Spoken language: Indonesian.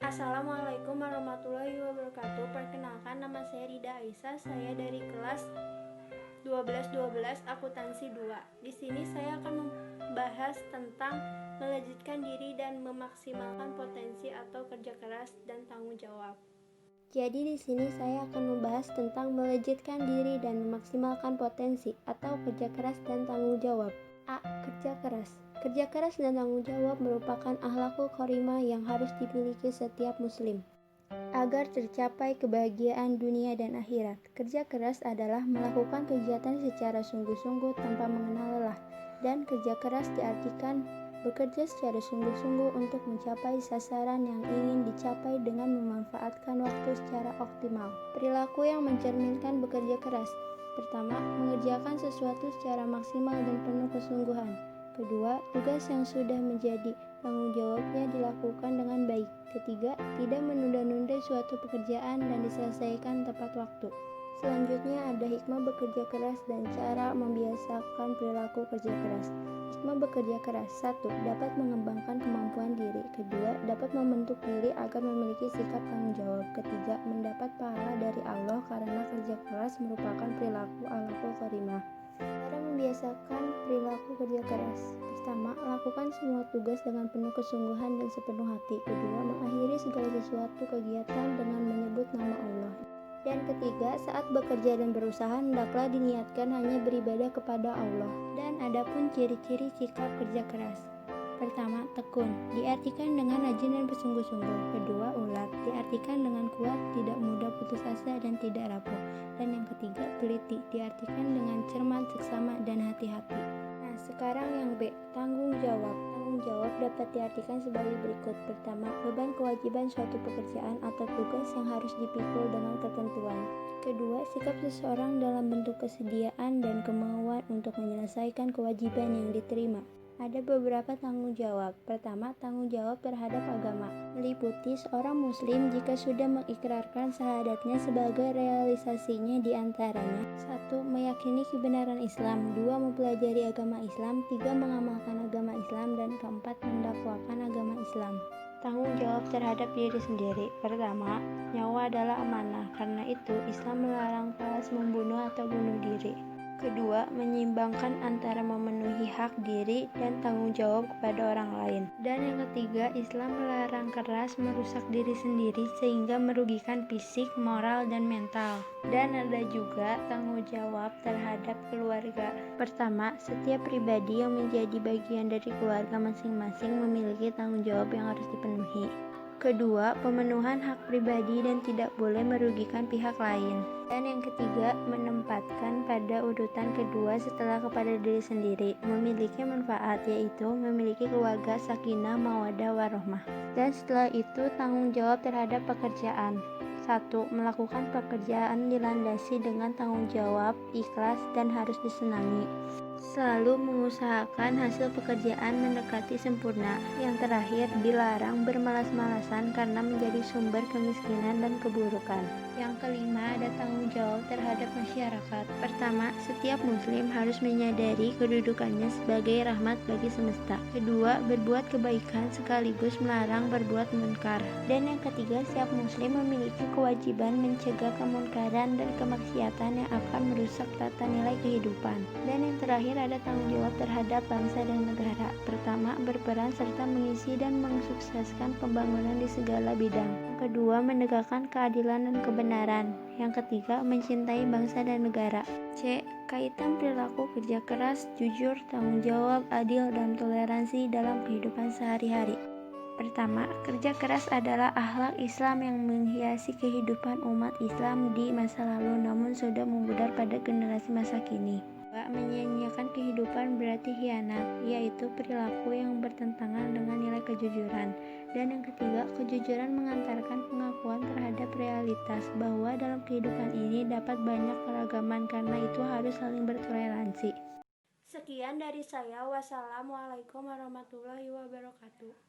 Assalamualaikum warahmatullahi wabarakatuh. Perkenalkan, nama saya Rida Aisyah. Saya dari kelas 12 akuntansi 2. Di sini saya akan membahas tentang melejitkan diri dan memaksimalkan potensi atau kerja keras dan tanggung jawab. Jadi di sini saya akan membahas tentang melejitkan diri dan memaksimalkan potensi atau kerja keras dan tanggung jawab. A. Kerja keras. Kerja keras dan tanggung jawab merupakan akhlakul karimah yang harus dimiliki setiap muslim agar tercapai kebahagiaan dunia dan akhirat. Kerja keras adalah melakukan kegiatan secara sungguh-sungguh tanpa mengenal lelah, dan kerja keras diartikan bekerja secara sungguh-sungguh untuk mencapai sasaran yang ingin dicapai dengan memanfaatkan waktu secara optimal. Perilaku yang mencerminkan bekerja keras. Pertama, mengerjakan sesuatu secara maksimal dan penuh kesungguhan. Kedua, tugas yang sudah menjadi tanggung jawabnya dilakukan dengan baik. Ketiga, tidak menunda-nunda suatu pekerjaan dan diselesaikan tepat waktu. Selanjutnya ada hikmah bekerja keras dan cara membiasakan perilaku kerja keras. Hikmah bekerja keras. 1. Dapat mengembangkan kemampuan diri. Kedua, dapat membentuk diri agar memiliki sikap tanggung jawab. Ketiga, mendapat pahala dari Allah karena kerja keras merupakan perilaku akhlakul karimah. Cara membiasakan perilaku kerja keras. Pertama, lakukan semua tugas dengan penuh kesungguhan dan sepenuh hati. Kedua, mengakhiri segala sesuatu kegiatan dengan menyebut nama Allah. Dan ketiga, saat bekerja dan berusaha hendaklah diniatkan hanya beribadah kepada Allah. Dan adapun ciri-ciri sikap kerja keras. Pertama, tekun, diartikan dengan rajin dan bersungguh-sungguh. Kedua, ulat, diartikan dengan kuat, tidak mudah putus asa dan tidak rapuh. Dan yang ketiga, teliti, diartikan dengan cermat, seksama, dan hati-hati. Nah, sekarang yang B, tanggung jawab. Tanggung jawab dapat diartikan sebagai berikut. Pertama, beban kewajiban suatu pekerjaan atau tugas yang harus dipikul dengan ketentuan. Kedua, sikap seseorang dalam bentuk kesediaan dan kemauan untuk menyelesaikan kewajiban yang diterima. Ada beberapa tanggung jawab. Pertama, tanggung jawab terhadap agama, meliputi seorang muslim jika sudah mengikrarkan syahadatnya sebagai realisasinya diantaranya 1. Meyakini kebenaran Islam. 2. Mempelajari agama Islam. 3. Mengamalkan agama Islam. Dan keempat, mendakwakan agama Islam. Tanggung jawab terhadap diri sendiri. Pertama, nyawa adalah amanah. Karena itu, Islam melarang balas membunuh atau bunuh diri. Kedua, menyeimbangkan antara memenuhi hak diri dan tanggung jawab kepada orang lain. Dan yang ketiga, Islam melarang keras merusak diri sendiri sehingga merugikan fisik, moral, dan mental. Dan ada juga tanggung jawab terhadap keluarga. Pertama, setiap pribadi yang menjadi bagian dari keluarga masing-masing memiliki tanggung jawab yang harus dipenuhi. Kedua, pemenuhan hak pribadi dan tidak boleh merugikan pihak lain. Dan yang ketiga, menempatkan pada urutan kedua setelah kepada diri sendiri, memiliki manfaat, yaitu memiliki keluarga sakinah, mawaddah, warahmah. Dan setelah itu, tanggung jawab terhadap pekerjaan. 1. Melakukan pekerjaan dilandasi dengan tanggung jawab, ikhlas, dan harus disenangi. Selalu mengusahakan hasil pekerjaan mendekati sempurna. Yang terakhir, dilarang bermalas-malasan karena menjadi sumber kemiskinan dan keburukan. Yang kelima, ada tanggung jawab terhadap masyarakat. Pertama, setiap muslim harus menyadari kedudukannya sebagai rahmat bagi semesta. Kedua, berbuat kebaikan sekaligus melarang berbuat munkar. Dan yang ketiga, setiap muslim memiliki kewajiban mencegah kemunkaran dan kemaksiatan yang akan merusak tata nilai kehidupan. Dan yang terakhir, ada tanggung jawab terhadap bangsa dan negara. Pertama, berperan serta mengisi dan mensukseskan pembangunan di segala bidang. Yang kedua, menegakkan keadilan dan kebenaran. Yang ketiga, mencintai bangsa dan negara. C. Kaitan perilaku kerja keras, jujur, tanggung jawab, adil, dan toleransi dalam kehidupan sehari-hari. Pertama, kerja keras adalah akhlak Islam yang menghiasi kehidupan umat Islam di masa lalu namun sudah memudar pada generasi masa kini. Menyia-nyiakan kehidupan berarti khianat, yaitu perilaku yang bertentangan dengan nilai kejujuran. Dan yang ketiga, kejujuran mengantarkan pengakuan terhadap realitas bahwa dalam kehidupan ini dapat banyak keragaman, karena itu harus saling bertoleransi. Sekian dari saya. Wassalamualaikum warahmatullahi wabarakatuh.